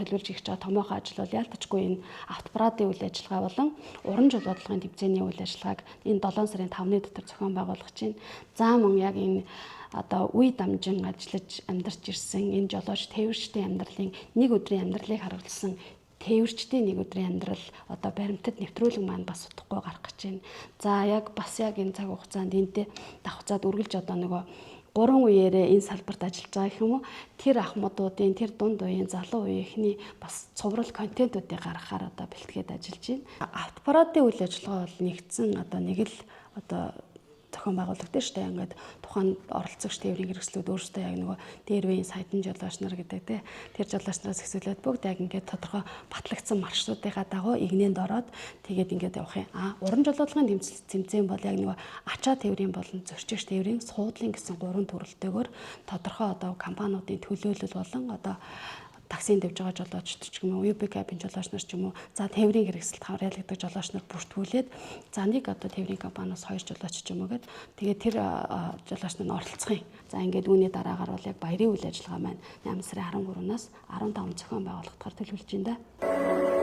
төлөвлөж хийж байгаа томоохон ажил бол яалтчгүй энэ автопарадын үйл ажиллагаа болон уран жил бодлогын тэмцээний үйл ажиллагааг энэ 7 сарын 5-ны дотор зохион байгуулах чинь. За мөн яг энэ одоо үе дамжин ажиллаж амьдарч ирсэн энэ жолооч тээвэрчдийн амьдралын нэг өдрийн амьдралыг харуулсан тээвэрчдийн нэг өдрийн амьдрал одоо баримтад нэвтрүүлэг маань бас утгагүй гарах гэж байна. За яг бас яг энэ цаг хугацаанд энтэй давхцаад үргэлж одоо нөгөө 3 үеэрээ энэ салбарт ажиллаж байгаа гэх юм уу. Тэр ахмадуудын тэр дунд үеийн залуу үеийнхний бас цуврал контентуудыг гаргахаар одоо бэлтгээд ажиллаж байна. Автопарадын үйл ажиллагаа бол нэгдсэн одоо нэг л одоо зохион байгуулагдсан шүү дээ. Ингээд тухайн оролцогч тээврийн хэрэгслүүд өөрсдөө яг нөгөө дээр үеийн саядан жолооч нар гэдэг те тэр жолооч нараас эхлээд бүгд яг ингээд тодорхой батлагдсан маршрутынхаа дагуу игнэнд ороод тэгээд ингээд явах юм. Уран жолоодлогын тэмцээн бол яг нөгөө ачаа тээврийн болон зөрчигч тээврийн суудлын гэсэн 3 төрөлтэйгээр тодорхой одоо компаниудын төлөөлөл болон одоо таксинд явж байгаа жолоочд ч юм уу, UB кабин жолооч нар ч юм уу, за тээврийн хэрэгсэлд хамраалагдаг жолооч нар бүртгүүлээд за нэг одоо тээврийн компаниас 2 жолооч ч юм уу гээд тэгээд тэр жолооч нар оролцох юм. За ингээд үүний дараагаар бол яг баярын үйл ажиллагаа маань 8 сарын 13-наас 15 зохион байгуулагдахаар төлөвлөж байна да.